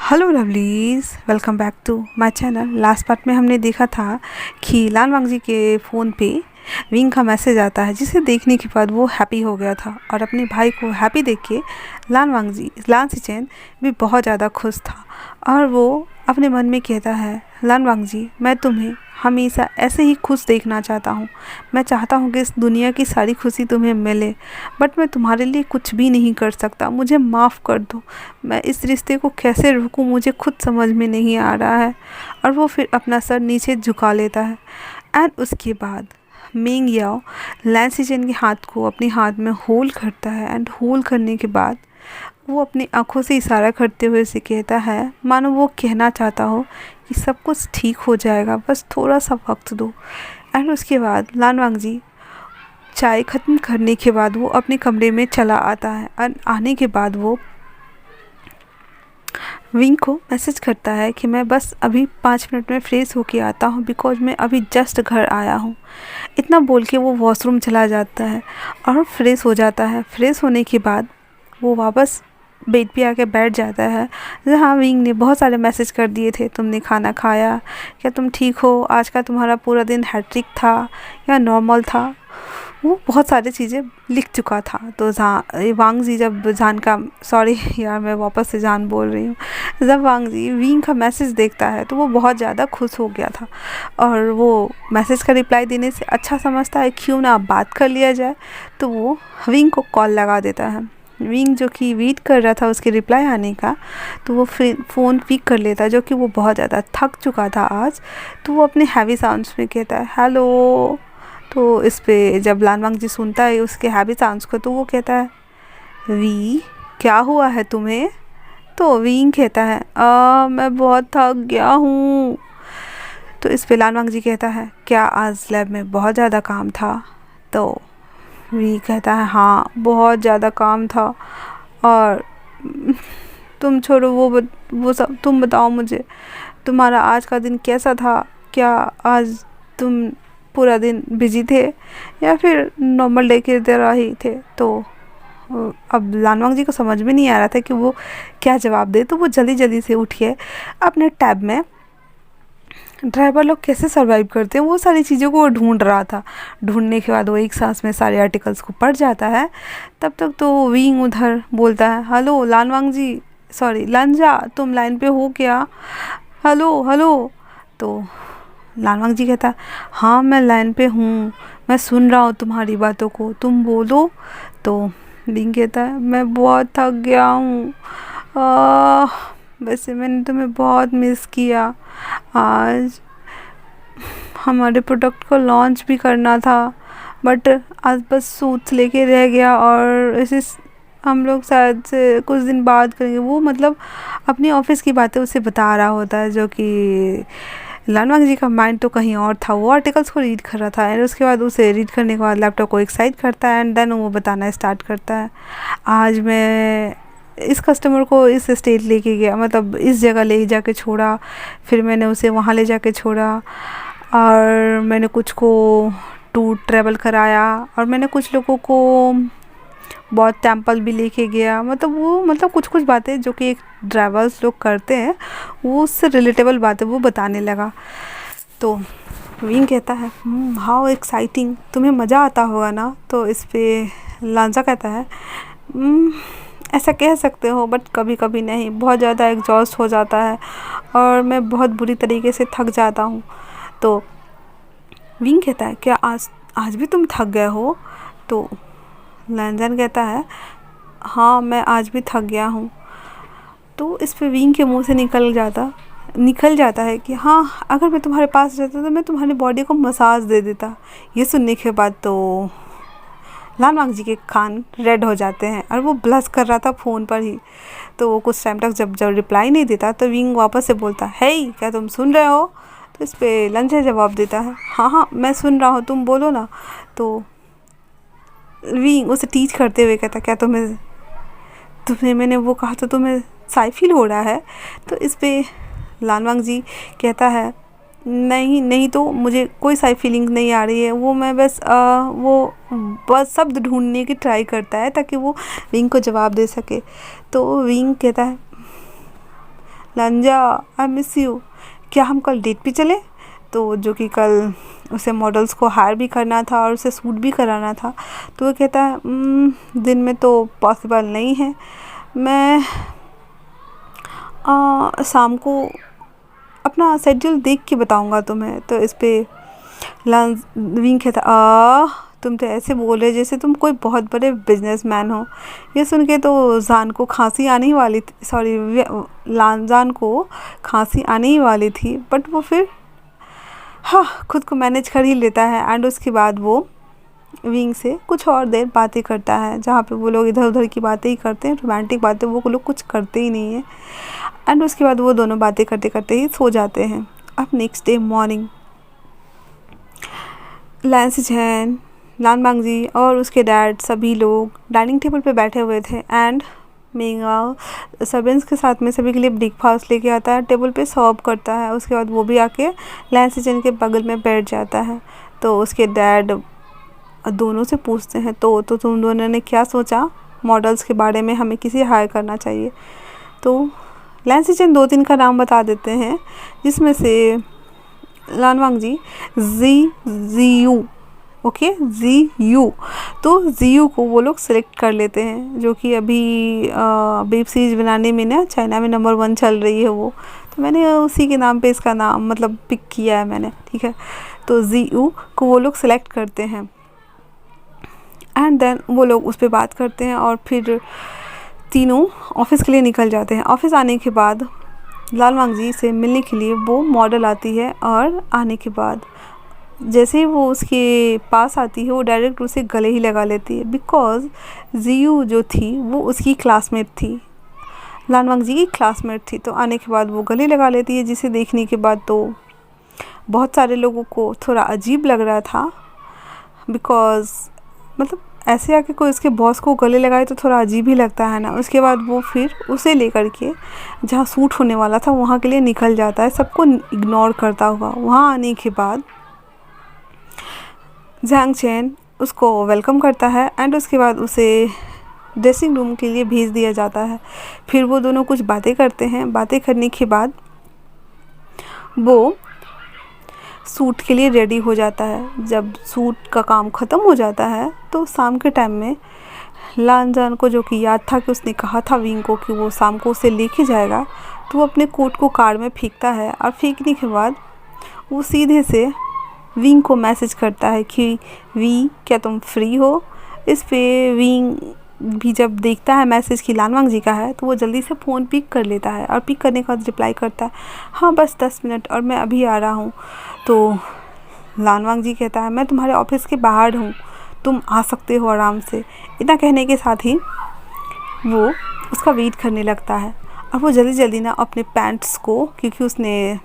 Hello lovelies, welcome back to my channel. Last part में हमने देखा था कि लान वांगजी के फ़ोन पे विंग का मैसेज आता है, जिसे देखने के बाद वो हैप्पी हो गया था और अपने भाई को हैप्पी देख के लान सिचेन भी बहुत ज़्यादा खुश था। और वो अपने मन में कहता है, लान वांगजी, मैं तुम्हें हमेशा ऐसे ही खुश देखना चाहता हूँ। मैं चाहता हूँ कि इस दुनिया की सारी खुशी तुम्हें मिले, बट मैं तुम्हारे लिए कुछ भी नहीं कर सकता। मुझे माफ़ कर दो। मैं इस रिश्ते को कैसे रोकूं, मुझे खुद समझ में नहीं आ रहा है। और वो फिर अपना सर नीचे झुका लेता है। एंड उसके बाद मिंग याओ लैन सिचेन के हाथ को अपने हाथ में होल्ड करता है। एंड होल्ड करने के बाद वो अपनी आंखों से इशारा करते हुए उसे कहता है, मानो वो कहना चाहता हो कि सब कुछ ठीक हो जाएगा, बस थोड़ा सा वक्त दो। एंड उसके बाद लान वांगजी चाय ख़त्म करने के बाद वो अपने कमरे में चला आता है। और आने के बाद वो विंग को मैसेज करता है कि मैं बस अभी 5 मिनट में फ्रेश होके आता हूँ, बिकॉज मैं अभी जस्ट घर आया हूँ। इतना बोल के वो वॉशरूम चला जाता है और फ्रेश हो जाता है। फ्रेश होने के बाद वो वापस बेड पे आके बैठ जाता है, जहाँ विंग ने बहुत सारे मैसेज कर दिए थे। तुमने खाना खाया क्या? तुम ठीक हो? आज का तुम्हारा पूरा दिन हैट्रिक था या नॉर्मल था? वो बहुत सारी चीज़ें लिख चुका था। तो वांग जी जब जान का सॉरी यार, मैं वापस से जान बोल रही हूँ। जब वांग जी विंग का मैसेज देखता है तो वो बहुत ज़्यादा खुश हो गया था और वो मैसेज का रिप्लाई देने से अच्छा समझता है क्यों ना बात कर लिया जाए। तो वो विंग को कॉल लगा देता है। विंग जो कि वेट कर रहा था उसके रिप्लाई आने का, तो वो फ़ोन पिक कर लेता है, जो कि वो बहुत ज़्यादा थक चुका था आज। तो वो अपने हैवी साउंड्स में कहता है, हेलो। तो इस पे जब लान वांग जी सुनता है उसके हैवी साउंड्स को, तो वो कहता है, वी क्या हुआ है तुम्हें? तो विंग कहता है, मैं बहुत थक गया हूँ। तो इस पे लान वांग जी कहता है, क्या आज लैब में बहुत ज़्यादा काम था? तो वी कहता है, हाँ बहुत ज़्यादा काम था। और तुम छोड़ो वो सब, तुम बताओ मुझे, तुम्हारा आज का दिन कैसा था? क्या आज तुम पूरा दिन बिजी थे या फिर नॉर्मल डे की तरह ही थे? तो अब लानवांग जी को समझ में नहीं आ रहा था कि वो क्या जवाब दे। तो वो जल्दी जल्दी से उठिए अपने टैब में ड्राइवर लोग कैसे सरवाइव करते हैं वो सारी चीज़ों को वो ढूंढ रहा था। ढूंढने के बाद वो एक सांस में सारे आर्टिकल्स को पढ़ जाता है। तब तक तो विंग उधर बोलता है, हेलो लानवांग जी, सॉरी लांजा, तुम लाइन पे हो क्या? Hello hello. तो लानवांग जी कहता, हाँ मैं लाइन पे हूँ, मैं सुन रहा हूँ तुम्हारी बातों को, तुम बोलो। तो विंग कहता है, मैं बहुत थक गया हूँ। वैसे मैंने तुम्हें बहुत मिस किया। आज हमारे प्रोडक्ट को लॉन्च भी करना था, बट आज बस सूट्स लेके रह गया और इसे हम लोग शायद से कुछ दिन बाद करेंगे। वो मतलब अपनी ऑफिस की बातें उसे बता रहा होता है, जो कि लानवांग जी का माइंड तो कहीं और था। वो आर्टिकल्स को रीड कर रहा था एंड उसके बाद उसे रीड करने के बाद लैपटॉप को एक्साइट करता है एंड देन वो बताना स्टार्ट करता है, आज मैं इस कस्टमर को इस स्टेट लेके गया, मतलब इस जगह ले जाके छोड़ा, फिर मैंने उसे वहाँ ले जाके छोड़ा और मैंने कुछ को टूर ट्रैवल कराया और मैंने कुछ लोगों को बहुत टेंपल भी लेके गया। मतलब वो कुछ कुछ बातें जो कि एक ड्राइवर्स लोग करते हैं, वो उससे रिलेटेबल बातें वो बताने लगा। तो विंग कहता है, हाउ एक्साइटिंग, तुम्हें मज़ा आता होगा ना? तो इस पे लांजा कहता है, ऐसा कह सकते हो, बट कभी कभी नहीं, बहुत ज़्यादा एग्जॉस्ट हो जाता है और मैं बहुत बुरी तरीके से थक जाता हूँ। तो विंग कहता है, क्या आज आज भी तुम थक गए हो? तो लैंजन कहता है, हाँ मैं आज भी थक गया हूँ। तो इस पे विंग के मुंह से निकल जाता है कि हाँ, अगर मैं तुम्हारे पास रहता तो मैं तुम्हारी बॉडी को मसाज दे देता। ये सुनने के बाद तो लानवांग जी के कान रेड हो जाते हैं और वो ब्लश कर रहा था फ़ोन पर ही। तो वो कुछ टाइम तक जब रिप्लाई नहीं देता तो विंग वापस से बोलता है, हे क्या तुम सुन रहे हो? तो इस पे लंजा जवाब देता है, हाँ हाँ मैं सुन रहा हूँ, तुम बोलो ना। तो विंग उसे टीच करते हुए कहता, क्या तुम्हें तुम्हें मैंने वो कहा तो तुम्हें साई फील हो रहा है? तो इस पे लानवांग जी कहता है, नहीं नहीं, तो मुझे कोई साई फीलिंग नहीं आ रही है। वो मैं बस शब्द ढूंढने की ट्राई करता है ताकि वो विंग को जवाब दे सके। तो विंग कहता है, लंजा आई मिस यू, क्या हम कल डेट पे चले? तो जो कि कल उसे मॉडल्स को हायर भी करना था और उसे सूट भी कराना था। तो वो कहता है दिन में तो पॉसिबल नहीं है, मैं शाम को अपना शेड्यूल देख के बताऊंगा तुम्हें। तो इस पे विंग कहता तुम तो ऐसे बोल रहे जैसे तुम कोई बहुत बड़े बिजनेसमैन हो। ये सुन के तो जान को खांसी आने ही वाली थी, सॉरी लानजान को खांसी आने ही वाली थी, बट वो फिर हाँ खुद को मैनेज कर ही लेता है। एंड उसके बाद वो विंग से कुछ और देर बातें करता है, जहाँ पे वो लोग इधर उधर की बातें ही करते हैं, रोमांटिक बातें वो लोग कुछ करते ही नहीं है। एंड उसके बाद वो दोनों बातें करते करते ही सो जाते हैं। अब नेक्स्ट डे मॉर्निंग लैंसी चैन, लान बांगजी और उसके डैड सभी लोग डाइनिंग टेबल पे बैठे हुए थे। एंड मेंगा सर्वेंट्स के साथ में सभी के लिए ब्रेकफास्ट लेके आता है, टेबल पे सर्व करता है। उसके बाद वो भी आके लैंसी चैन के बगल में बैठ जाता है। तो उसके डैड दोनों से पूछते हैं तो तुम दोनों ने क्या सोचा मॉडल्स के बारे में, हमें किसे हायर करना चाहिए? तो लैंसी चैन 2-3 का नाम बता देते हैं, जिसमें से लान वांगजी जी यू, ओके जी यू। तो जी यू को वो लोग सेलेक्ट कर लेते हैं, जो कि अभी वेब सीरीज़ बनाने में ना चाइना में नंबर 1 चल रही है वो। तो मैंने उसी के नाम पे इसका नाम मतलब पिक किया है मैंने, ठीक है। तो जी यू को वो लोग सेलेक्ट करते हैं। एंड देन वो लोग उस पर बात करते हैं और फिर तीनों ऑफिस के लिए निकल जाते हैं। ऑफिस आने के बाद लाल वांगजी से मिलने के लिए वो मॉडल आती है, और आने के बाद जैसे ही वो उसके पास आती है वो डायरेक्ट उसे गले ही लगा लेती है, बिकॉज़ जीयू जो थी वो उसकी क्लासमेट थी, लान वांगजी की क्लासमेट थी। तो आने के बाद वो गले लगा लेती है, जिसे देखने के बाद तो बहुत सारे लोगों को थोड़ा अजीब लग रहा था, बिकॉज़ मतलब ऐसे आके कोई उसके बॉस को गले लगाए तो थोड़ा अजीब ही लगता है ना। उसके बाद वो फिर उसे लेकर के जहाँ सूट होने वाला था वहाँ के लिए निकल जाता है, सबको इग्नोर करता हुआ। वहाँ आने के बाद जैंग चैन उसको वेलकम करता है एंड उसके बाद उसे ड्रेसिंग रूम के लिए भेज दिया जाता है। फिर वो दोनों कुछ बातें करते हैं। बातें करने के बाद वो सूट के लिए रेडी हो जाता है। जब सूट का काम ख़त्म हो जाता है तो शाम के टाइम में लानजान को जो कि याद था कि उसने कहा था विंग को कि वो शाम को उसे लेके जाएगा, तो वो अपने कोट को कार में फेंकता है और फेंकने के बाद वो सीधे से विंग को मैसेज करता है कि वी क्या तुम फ्री हो। इस पे विंग भी जब देखता है मैसेज कि लान वांगजी का है तो वो जल्दी से फ़ोन पिक कर लेता है और पिक करने के बाद रिप्लाई करता है, हाँ बस 10 मिनट और मैं अभी आ रहा हूँ। तो लान वांगजी कहता है मैं तुम्हारे ऑफिस के बाहर हूँ, तुम आ सकते हो आराम से। इतना कहने के साथ ही वो उसका वेट करने लगता है और वो जल्दी जल्दी ना अपने पैंट्स को, क्योंकि उसने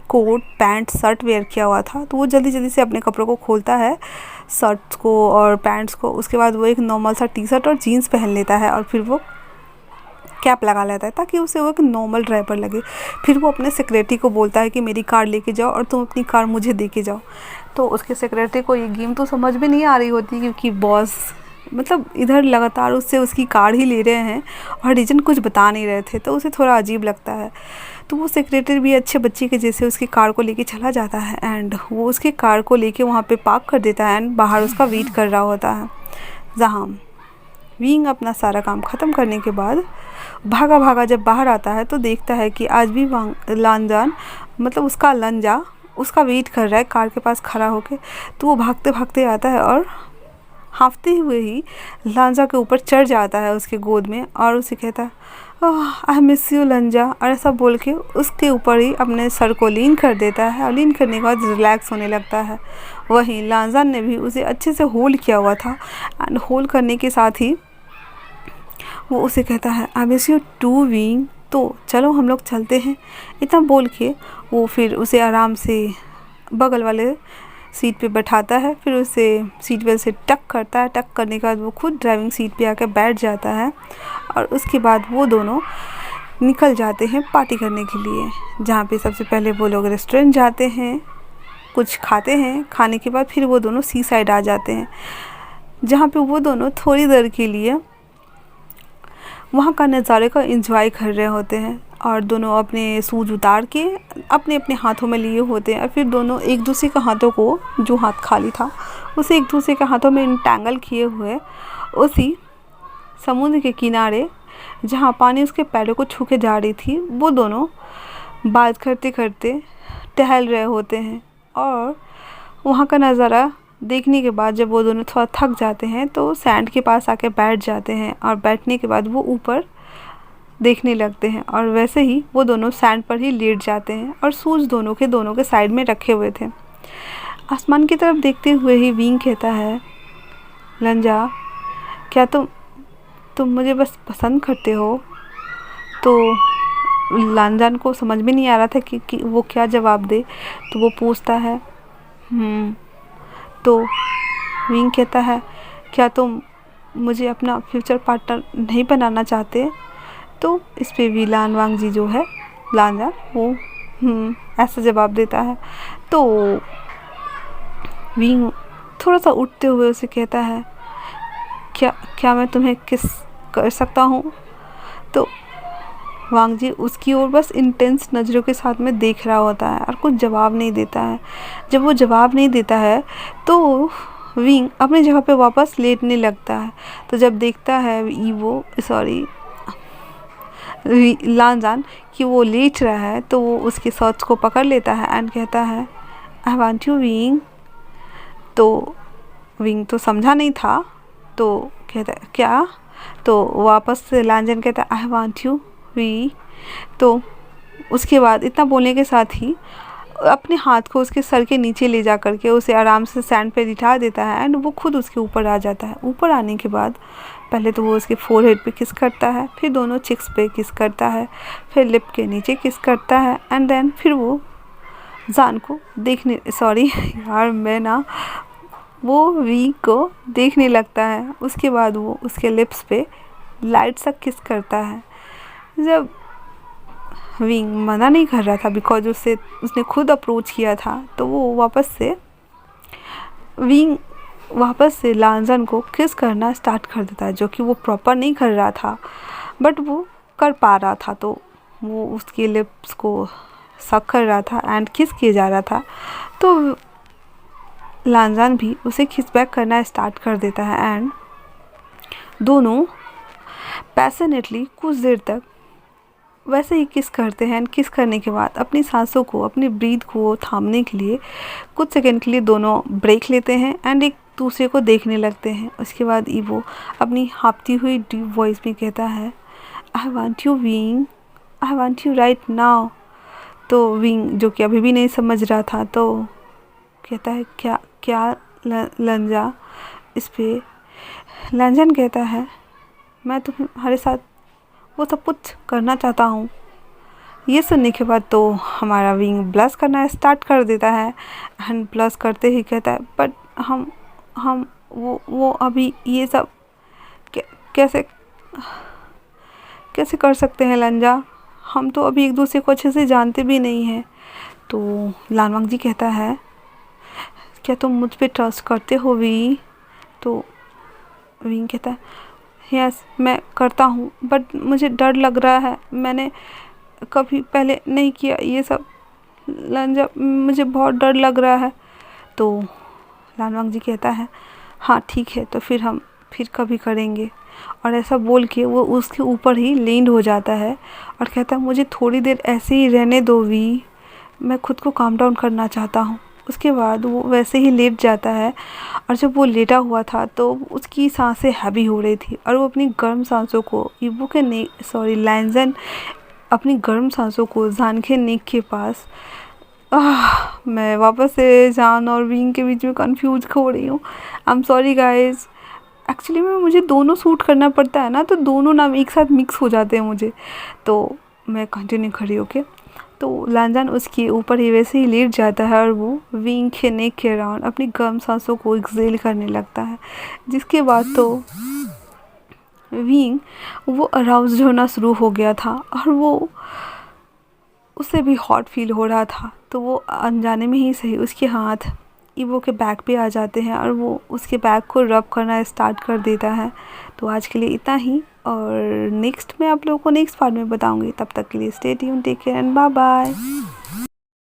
कोट पैंट शर्ट वेयर किया हुआ था, तो वो जल्दी जल्दी से अपने कपड़ों को खोलता है, शर्ट्स को और पैंट्स को। उसके बाद वो एक नॉर्मल सा टी शर्ट और जीन्स पहन लेता है और फिर वो कैप लगा लेता है ताकि उसे वो एक नॉर्मल ड्राइवर लगे। फिर वो अपने सेक्रेटरी को बोलता है कि मेरी कार लेके जाओ और तुम अपनी कार मुझे दे के जाओ। तो उसके सेक्रेटरी को ये गेम तो समझ में नहीं आ रही होती, क्योंकि बॉस मतलब इधर लगातार उससे उसकी कार ही ले रहे हैं और रीजन कुछ बता नहीं रहे थे, तो उसे थोड़ा अजीब लगता है। तो वो सेक्रेटरी भी अच्छे बच्चे के जैसे उसकी कार को लेके चला जाता है एंड वो उसके कार को लेके वहाँ पे पार्क कर देता है एंड बाहर उसका वेट कर रहा होता है। जहाँ विंग अपना सारा काम ख़त्म करने के बाद भागा भागा जब बाहर आता है तो देखता है कि आज भी लानजान मतलब उसका लंजा उसका वेट कर रहा है कार के पास खड़ा होके। तो वो भागते भागते आता है और हाँफते हुए ही लांजा के ऊपर चढ़ जाता है उसके गोद में और उसे कहता है आई मिस यू लंजा, और ऐसा बोल के उसके ऊपर ही अपने सर को लीन कर देता है और लीन करने के बाद रिलैक्स होने लगता है। वहीं लांजा ने भी उसे अच्छे से होल्ड किया हुआ था एंड होल्ड करने के साथ ही वो उसे कहता है आई मिस यू टू विंग, तो चलो हम लोग चलते हैं। इतना बोल के वो फिर उसे आराम से बगल वाले सीट पे बैठाता है, फिर उसे सीट बेल्ट से टक करता है। टक करने के बाद वो खुद ड्राइविंग सीट पे आकर बैठ जाता है और उसके बाद वो दोनों निकल जाते हैं पार्टी करने के लिए, जहाँ पे सबसे पहले वो लोग रेस्टोरेंट जाते हैं, कुछ खाते हैं। खाने के बाद फिर वो दोनों सी साइड आ जाते हैं, जहाँ पे वो दोनों थोड़ी देर के लिए वहाँ का नज़ारे का एंजॉय कर रहे होते हैं। और दोनों अपने शूज उतार के अपने अपने हाथों में लिए होते हैं और फिर दोनों एक दूसरे के हाथों को, जो हाथ खाली था उसे एक दूसरे के हाथों में इंटैंगल किए हुए उसी समुद्र के किनारे, जहाँ पानी उसके पैरों को छू के जा रही थी, वो दोनों बात करते करते टहल रहे होते हैं। और वहाँ का नज़ारा देखने के बाद जब वो दोनों थोड़ा थक जाते हैं तो सैंड के पास आके बैठ जाते हैं और बैठने के बाद वो ऊपर देखने लगते हैं और वैसे ही वो दोनों सैंड पर ही लेट जाते हैं और शूज़ दोनों के साइड में रखे हुए थे। आसमान की तरफ देखते हुए ही विंग कहता है, लंजा, क्या तुम मुझे बस पसंद करते हो? तो लांजान को समझ में नहीं आ रहा था कि वो क्या जवाब दे, तो वो पूछता है तो विंग कहता है, क्या तुम मुझे अपना फ्यूचर पार्टनर नहीं बनाना चाहते? तो इस पे भी लान वांग जी जो है, लांजान, वो ऐसा जवाब देता है। तो विंग थोड़ा सा उठते हुए उसे कहता है, क्या मैं तुम्हें किस कर सकता हूँ? तो वांग जी उसकी ओर बस इंटेंस नज़रों के साथ में देख रहा होता है और कुछ जवाब नहीं देता है। जब वो जवाब नहीं देता है तो विंग अपनी जगह पे वापस लेटने लगता है। तो जब देखता है लांजान कि वो लेट रहा है तो वो उसके शर्ट्स को पकड़ लेता है एंड कहता है, आई वांट यू विंग। तो विंग तो समझा नहीं था, तो कहता है क्या? तो वापस से लांजान कहता है, आई वांट यू वी। तो उसके बाद इतना बोलने के साथ ही अपने हाथ को उसके सर के नीचे ले जा करके उसे आराम से सैंड पे बिठा देता है एंड वो खुद उसके ऊपर आ जाता है। ऊपर आने के बाद पहले तो वो उसके फोरहेड पे किस करता है, फिर दोनों चिक्स पे किस करता है, फिर लिप के नीचे किस करता है एंड देन फिर वो जान को वो वी को देखने लगता है। उसके बाद वो उसके लिप्स पे लाइट सा किस करता है। जब विंग मना नहीं कर रहा था बिकॉज उसने खुद अप्रोच किया था, तो वो वापस से लांजान को किस करना स्टार्ट कर देता है, जो कि वो प्रॉपर नहीं कर रहा था बट वो कर पा रहा था। तो वो उसके लिप्स को सक कर रहा था एंड किस किए जा रहा था। तो लांजान भी उसे किस बैक करना स्टार्ट कर देता है एंड दोनों पैशनेटली कुछ देर तक वैसे ही किस करते हैं। किस करने के बाद अपनी सांसों को, अपनी ब्रीथ को थामने के लिए कुछ सेकंड के लिए दोनों ब्रेक लेते हैं एंड एक दूसरे को देखने लगते हैं। उसके बाद ईवो अपनी हाँफती हुई डीप वॉइस में कहता है, I want you wing, I want you right now. तो विंग जो कि अभी भी नहीं समझ रहा था तो कहता है, क्या लंजा? इस पे लांजान कहता है, मैं तुम्हारे साथ वो सब कुछ करना चाहता हूँ। ये सुनने के बाद तो हमारा विंग ब्लश करना स्टार्ट कर देता है एंड ब्लश करते ही कहता है, बट हम वो अभी ये सब कैसे कर सकते हैं लंजा? हम तो अभी एक दूसरे को अच्छे से जानते भी नहीं हैं। तो लानवांग जी कहता है, क्या तुम मुझ पे ट्रस्ट करते हो वी? तो विंग कहता है, यस मैं करता हूँ, बट मुझे डर लग रहा है, मैंने कभी पहले नहीं किया ये सब लंजा, मुझे बहुत डर लग रहा है। तो लानवांग जी कहता है, हाँ ठीक है, तो फिर हम फिर कभी करेंगे। और ऐसा बोल के वो उसके ऊपर ही लैंड हो जाता है और कहता है, मुझे थोड़ी देर ऐसे ही रहने दो वी, मैं खुद को काम डाउन करना चाहता हूँ। उसके बाद वो वैसे ही लेट जाता है और जब वो लेटा हुआ था तो उसकी सांसें हैवी हो रही थी और वो अपनी गर्म सांसों को लांजान अपनी गर्म सांसों को जान के नेक के पास मैं वापस से जान और विंग के बीच में कंफ्यूज हो रही हूँ। I am sorry guys, actually में मुझे दोनों सूट करना पड़ता है ना, तो दोनों नाम एक साथ मिक्स हो जाते हैं मुझे। तो मैं कंटिन्यू खड़ी होके, तो लांजान उसके ऊपर ही वैसे ही लेट जाता है और वो विंग के नेक के अराउंड अपनी गर्म सांसों को एक्सेल करने लगता है। जिसके बाद तो विंग वो अराउज्ड होना शुरू हो गया था और वो उसे भी हॉट फील हो रहा था। तो वो अनजाने में ही सही उसके हाथ ईवो के बैग पे आ जाते हैं और वो उसके बैग को रब करना स्टार्ट कर देता है। तो आज के लिए इतना ही, और नेक्स्ट मैं आप लोगों को नेक्स्ट पार्ट में बताऊंगी। तब तक के लिए stay tuned, take care and bye bye.